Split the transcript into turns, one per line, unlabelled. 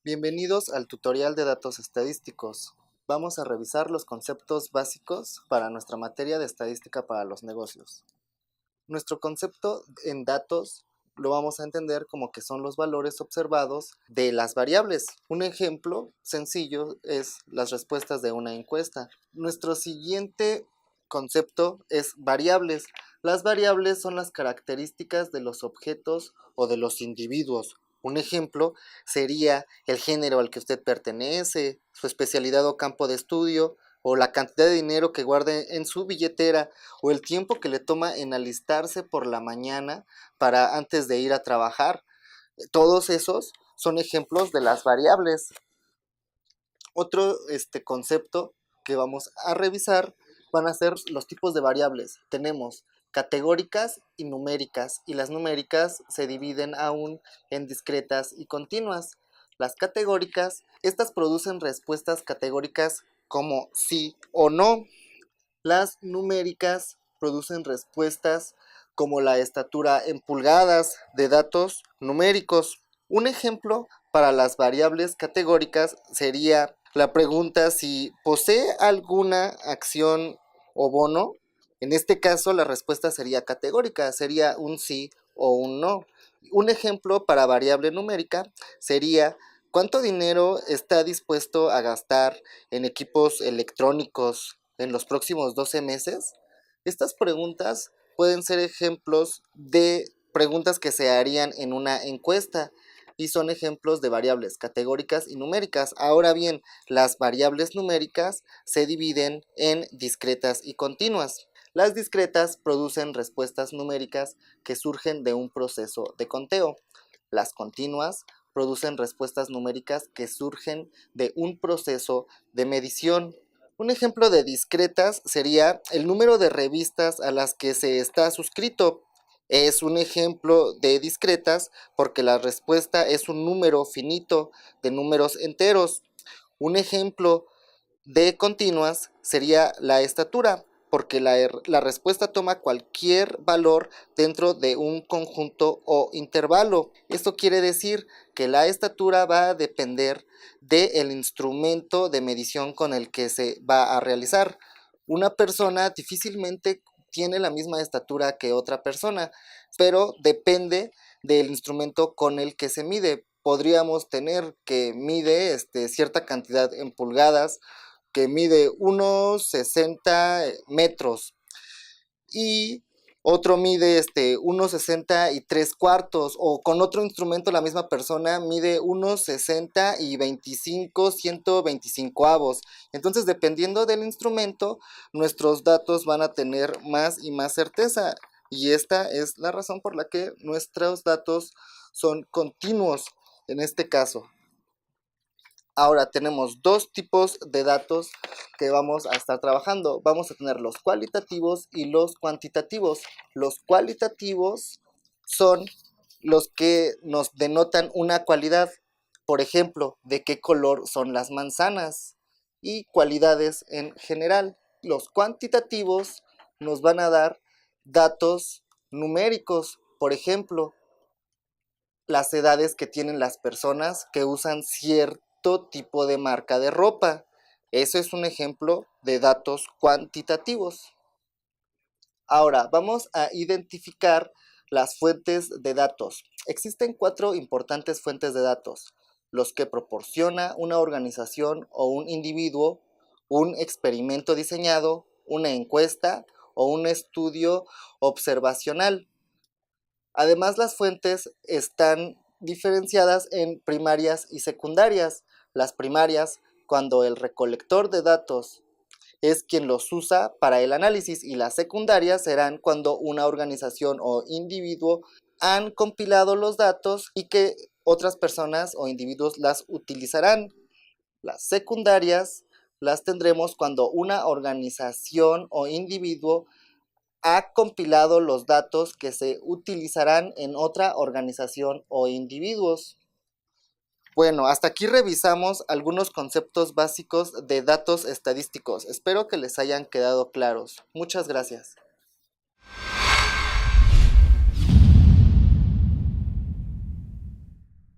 Bienvenidos al tutorial de datos estadísticos. Vamos a revisar los conceptos básicos para nuestra materia de estadística para los negocios. Nuestro concepto en datos lo vamos a entender como que son los valores observados de las variables. Un ejemplo sencillo es las respuestas de una encuesta. Nuestro siguiente concepto es variables. Las variables son las características de los objetos o de los individuos. Un ejemplo sería el género al que usted pertenece, su especialidad o campo de estudio, o la cantidad de dinero que guarde en su billetera, o el tiempo que le toma en alistarse por la mañana para antes de ir a trabajar. Todos esos son ejemplos de las variables. Otro concepto que vamos a revisar van a ser los tipos de variables. Tenemos categóricas y numéricas, y las numéricas se dividen aún en discretas y continuas. Las categóricas, estas producen respuestas categóricas como sí o no. Las numéricas producen respuestas como la estatura en pulgadas de datos numéricos. Un ejemplo para las variables categóricas sería la pregunta si posee alguna acción o bono. En este caso la respuesta sería categórica, sería un sí o un no. Un ejemplo para variable numérica sería ¿cuánto dinero está dispuesto a gastar en equipos electrónicos en los próximos 12 meses? Estas preguntas pueden ser ejemplos de preguntas que se harían en una encuesta y son ejemplos de variables categóricas y numéricas. Ahora bien, las variables numéricas se dividen en discretas y continuas. Las discretas producen respuestas numéricas que surgen de un proceso de conteo. Las continuas producen respuestas numéricas que surgen de un proceso de medición. Un ejemplo de discretas sería el número de revistas a las que se está suscrito. Es un ejemplo de discretas porque la respuesta es un número finito de números enteros. Un ejemplo de continuas sería la estatura, porque la respuesta toma cualquier valor dentro de un conjunto o intervalo. Esto quiere decir que la estatura va a depender del instrumento de medición con el que se va a realizar. Una persona difícilmente tiene la misma estatura que otra persona, pero depende del instrumento con el que se mide. Podríamos tener que mide cierta cantidad en pulgadas, que mide unos 60 metros y otro mide unos 63 cuartos, o con otro instrumento la misma persona mide unos 60 y 25 125 avos. Entonces, dependiendo del instrumento, nuestros datos van a tener más y más certeza, y esta es la razón por la que nuestros datos son continuos en este caso. Ahora tenemos dos tipos de datos que vamos a estar trabajando. Vamos a tener los cualitativos y los cuantitativos. Los cualitativos son los que nos denotan una cualidad. Por ejemplo, de qué color son las manzanas y cualidades en general. Los cuantitativos nos van a dar datos numéricos. Por ejemplo, las edades que tienen las personas que usan cierto tipo de marca de ropa. Eso es un ejemplo de datos cuantitativos. Ahora, vamos a identificar las fuentes de datos. Existen 4 importantes fuentes de datos: los que proporciona una organización o un individuo, un experimento diseñado, una encuesta o un estudio observacional. Además, las fuentes están diferenciadas en primarias y secundarias. Las primarias, cuando el recolector de datos es quien los usa para el análisis, y las secundarias serán cuando una organización o individuo han compilado los datos y que otras personas o individuos las utilizarán. Las secundarias las tendremos cuando una organización o individuo ha compilado los datos que se utilizarán en otra organización o individuos. Bueno, hasta aquí revisamos algunos conceptos básicos de datos estadísticos. Espero que les hayan quedado claros. Muchas gracias.